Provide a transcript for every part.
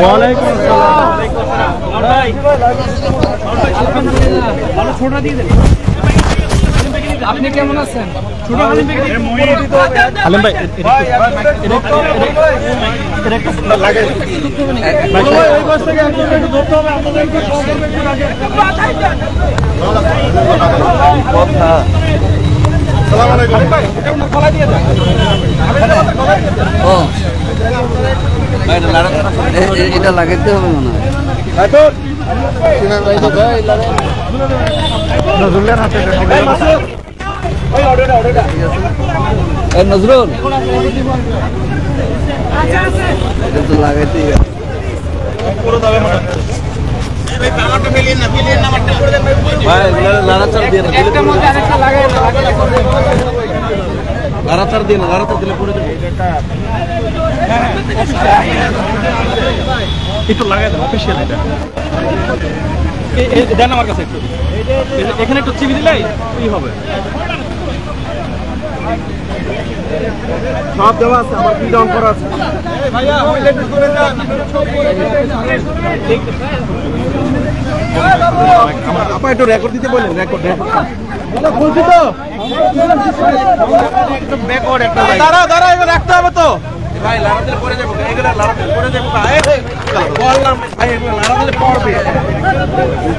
ওয়ালাইকুম আসসালাম। আপনি কেমন আছেন? আলম ভাই এটা লাগাইতে হবে মনে হয় নজরুল এটা তো লাগাইতে লাড়াতার দিন লাড়াতার দিলে পরে একটু লাগাই দেবো অফিসিয়াল এটা দেন আমার কাছে একটু এখানে একটু চিবি দিলেই কি হবে সব দেওয়া আছে আমার কি ডাউন করা আছে আপা একটু রেকর্ড দিতে বলেন রেকর্ড বলছি তো ব্যাকওয়ার্ড একটা দাঁড়া এবার রাখতে হবে তো ভাই লাড়াতে পড়ে যাবো এগুলা লাড়াতে পড়ে যাবো ভাই বললাম ভাই এগুলা লাড়াতে পড়বে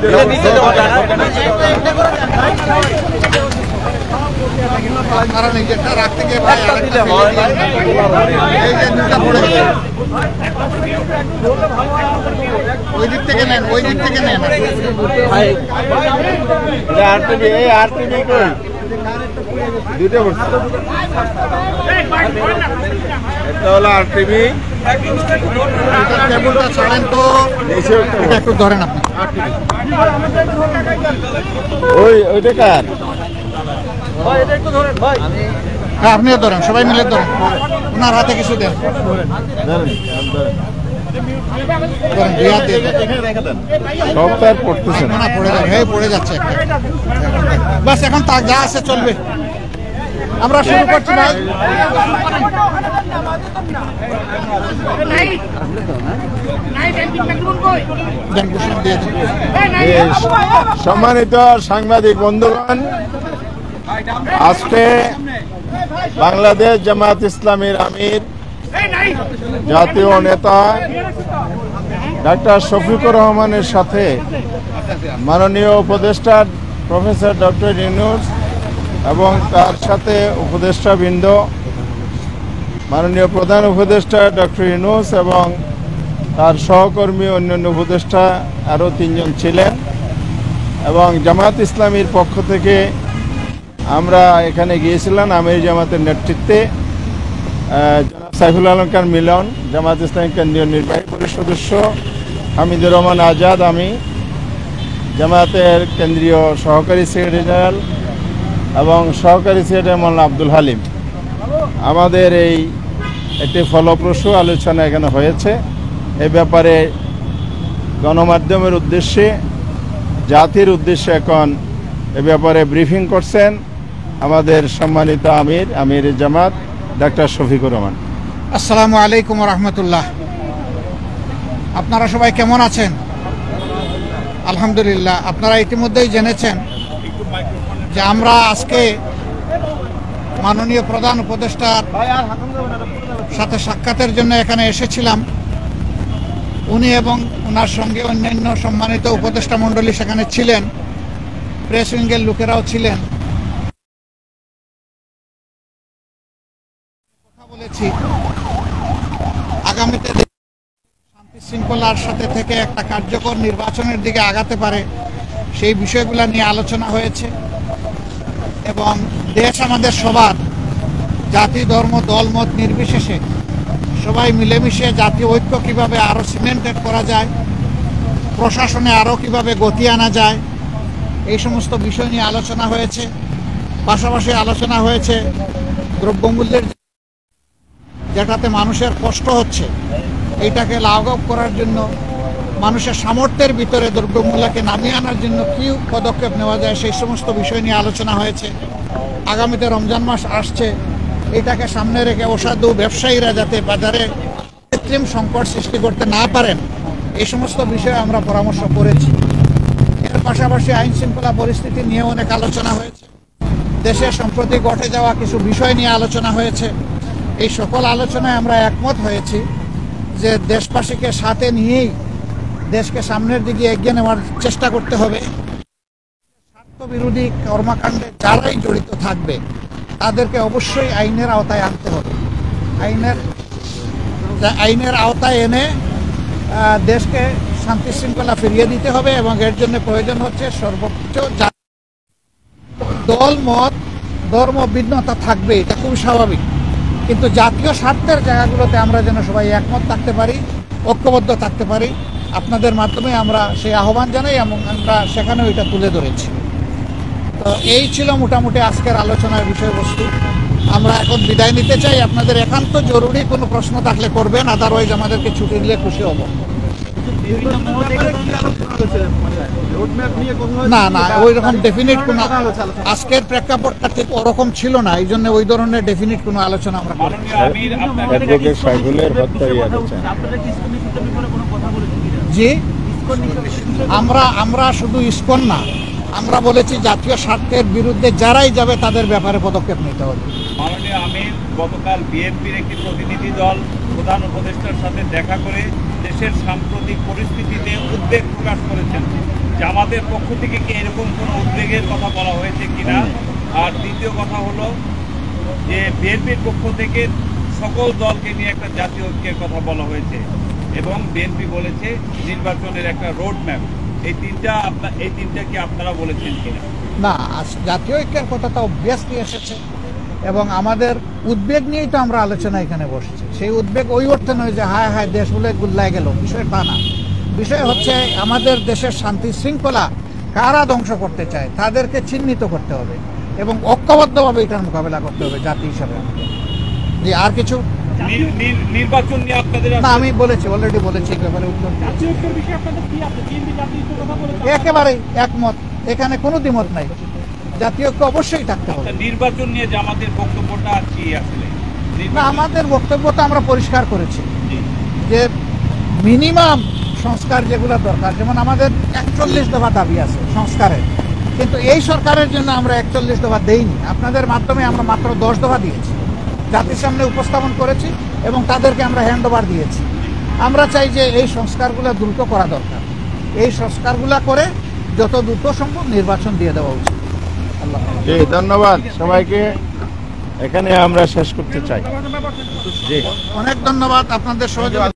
এটা নিচে দেওয়া যায় কারণ এই যেটা রাখতে গিয়ে ভাই আরেকটা এই যে দুটা পড়ে গেছে ওই দিক থেকে নেন ভাই আরটিভি কই দুটো বলছে এটা হলো আরটিভি কেবলটা ছাড়েন তো এটা একটু ধরেন আপনি ওইটা কার হ্যাঁ আপনিও ধরেন সবাই মিলে ধরেন ওনার হাতে কিছু দেন সবটার পড়তেছে না পড়ে যাবে পড়ে যাচ্ছে বাস এখন তা যা আছে চলবে আমরা শুরু করছি ভাই সম্মানিত সাংবাদিক বন্ধুগণ আজকে বাংলাদেশ জামায়াত ইসলামীর আমির জাতীয় নেতা ডাক্তার শফিকুর রহমানের সাথে মাননীয় উপদেষ্টা প্রফেসর ডক্টর ইউনূস এবং তার সাথে উপদেষ্টাবৃন্দ মাননীয় প্রধান উপদেষ্টা ডক্টর ইউনূস এবং তার সহকর্মী অন্যান্য উপদেষ্টা আরও 3 জন ছিলেন এবং জামায়াত ইসলামীর পক্ষ থেকে আমরা এখানে গিয়েছিলাম আমির জামাতের নেতৃত্বে জনাব সাইফুল আলম খান মিলন জামায়াত ইসলামী কেন্দ্রীয় নির্বাহী পরিষদ সদস্য হামিদুর রহমান আজাদ আমি জামায়াতের কেন্দ্রীয় সহকারী সেক্রেটারি জেনারেল এবং সহকারী সেক্রেটারি মৌলানা আব্দুল হালিম আমাদের এই একটি ফলপ্রসূ আলোচনা এখানে হয়েছে এ ব্যাপারে গণমাধ্যমের উদ্দেশ্যে জাতির উদ্দেশ্যে এখন এ ব্যাপারে ব্রিফিং করছেন আমাদের সম্মানিত আমির জামাত ডাক্তার শফিকুর রহমান। আসসালামু আলাইকুম রহমতুল্লাহ। আপনারা সবাই কেমন আছেন? আলহামদুলিল্লাহ। আপনারা ইতিমধ্যেই জেনেছেন যে আমরা আজকে মাননীয় প্রধান উপদেষ্টার সাথে সাক্ষাতের জন্য এখানে এসেছিলাম। উনি এবং ওনার সঙ্গে অন্যান্য সম্মানিত উপদেষ্টা মণ্ডলী সেখানে ছিলেন, প্রেস উইংয়ের লোকেরাও ছিলেন। কথা বলেছি আগামীতে শান্তি শৃঙ্খলার সাথে থেকে একটা কার্যকর নির্বাচনের দিকে আগাতে পারে সেই বিষয়গুলো নিয়ে আলোচনা হয়েছে এবং দেশ আমাদের সবার, জাতি ধর্ম দলমত নির্বিশেষে সবাই মিলেমিশে জাতীয় ঐক্য কীভাবে আরও সিমেন্টেড করা যায়, প্রশাসনে আরও কীভাবে গতি আনা যায়, এই সমস্ত বিষয় নিয়ে আলোচনা হয়েছে। পাশাপাশি আলোচনা হয়েছে দ্রব্যমূল্যের যেটাতে মানুষের কষ্ট হচ্ছে এইটাকে লাঘব করার জন্য মানুষের সামর্থ্যের ভিতরে দ্রব্যমূল্যকে নামিয়ে আনার জন্য কী পদক্ষেপ নেওয়া যায় সেই সমস্ত বিষয় নিয়ে আলোচনা হয়েছে। আগামীতে রমজান মাস আসছে, এটাকে সামনে রেখে অসাধু ব্যবসায়ীরা যাতে বাজারে কৃত্রিম সংকট সৃষ্টি করতে না পারেন, এই সমস্ত বিষয়ে আমরা পরামর্শ করেছি। এর পাশাপাশি আইন শৃঙ্খলা পরিস্থিতি নিয়ে অনেক আলোচনা হয়েছে, দেশে সম্প্রতি ঘটে যাওয়া কিছু বিষয় নিয়ে আলোচনা হয়েছে। এই সকল আলোচনায় আমরা একমত হয়েছি যে দেশবাসীকে সাথে নিয়েই দেশকে সামনের দিকে এগিয়ে নেওয়ার চেষ্টা করতে হবে। স্বার্থবিরোধী কর্মকাণ্ডে যারাই জড়িত থাকবে তাদেরকে অবশ্যই আইনের আওতায় আনতে হবে। আইনের আওতায় এনে দেশকে শান্তি শৃঙ্খলা ফিরিয়ে দিতে হবে এবং এর জন্য প্রয়োজন হচ্ছে সর্বোচ্চ দল মত ধর্ম ভিন্নতা থাকবে, এটা খুব স্বাভাবিক, কিন্তু জাতীয় স্বার্থের জায়গাগুলোতে আমরা যেন সবাই একমত থাকতে পারি, ঐক্যবদ্ধ থাকতে পারি। আপনাদের মাধ্যমে আমরা সেই আহ্বান জানাই এবং আমরা সেখানেও এটা তুলে ধরেছি। তো এই ছিল মোটামুটি আজকের আলোচনার বিষয়বস্তু। আমরা এখন বিদায় নিতে চাই। আপনাদের একান্ত জরুরি কোনো প্রশ্ন থাকলে করবেন, আদারওয়াইজ আমাদেরকে ছুটি দিলে খুশি হব। না না, ওই রকম ডেফিনিট কোনো আজকের প্রেক্ষাপটটা ঠিক ওরকম ছিল না, এই জন্য ওই ধরনের ডেফিনিট কোনো আলোচনা আমরা করি। জি, আমরা শুধু ইসকন না, আমরা বলেছি জাতীয় স্বার্থের বিরুদ্ধে যারাই যাবে তাদের ব্যাপারে পদক্ষেপ নিতে হবে। মাননীয় আমির গতকাল বিএনপির একটি প্রতিনিধি দল প্রধান উপদেষ্টার সাথে দেখা করে দেশের সাম্প্রতিক পরিস্থিতিতে উদ্বেগ প্রকাশ করেছেন। জামাতের পক্ষ থেকে কি এরকম কোনো উদ্বেগের কথা বলা হয়েছে কিনা? আর দ্বিতীয় কথা হলো যে বিএনপির পক্ষ থেকে সকল দলকে নিয়ে একটা জাতীয় ঐক্যের কথা বলা হয়েছে এবং বিএনপি বলেছে নির্বাচনের একটা রোড ম্যাপ। এই তিনটা কি আপনারা বলেছেন কিনা? না, জাতীয় ঐক্যের কথা তো অবভিয়াসলি এসেছে এবং আমাদের উদ্বেগ নিয়েই তো আমরা আলোচনা এখানে বসছি। সেই উদ্বেগ ওই অর্থে নয় যে হায় হায় দেশ বলে গুল্লায় গেল, বিষয় তা না। বিষয় হচ্ছে আমাদের দেশের শান্তি শৃঙ্খলা কারা ধ্বংস করতে চায় তাদেরকে চিহ্নিত করতে হবে এবং ঐক্যবদ্ধভাবে এটার মোকাবেলা করতে হবে জাতি হিসাবে। জি, আর কিছু নির্বাচন নিয়ে আপনাদের না, আমি বলেছি, অলরেডি বলেছি এই ব্যাপারে উত্তর। একেবারে একমত, এখানে কোনো দ্বিমত নাই, জাতীয় ঐক্য অবশ্যই থাকতে হবে। নির্বাচন নিয়ে জামাতের বক্তব্যটা কি আসলে? না, আমাদের বক্তব্যটা আমরা পরিষ্কার করেছি যে মিনিমাম সংস্কার যেগুলো দরকার, যেমন আমাদের 41 দফা দাবি আছে সংস্কারের, কিন্তু এই সরকারের জন্য আমরা 41 দফা দেইনি। আপনাদের মাধ্যমে আমরা মাত্র 10 দফা দিয়েছি, জাতির সামনে উপস্থাপন করেছি এবং তাদেরকে আমরা হ্যান্ড ওভার দিয়েছি। আমরা চাই যে এই সংস্কারগুলো দ্রুত করা দরকার, এই সংস্কারগুলো করে যত দ্রুত সম্ভব নির্বাচন দিয়ে দেওয়া উচিত। আল্লাহ জি, ধন্যবাদ সবাইকে। এখানে আমরা শেষ করতে চাই। জি, অনেক ধন্যবাদ আপনাদের সহযোগিতা।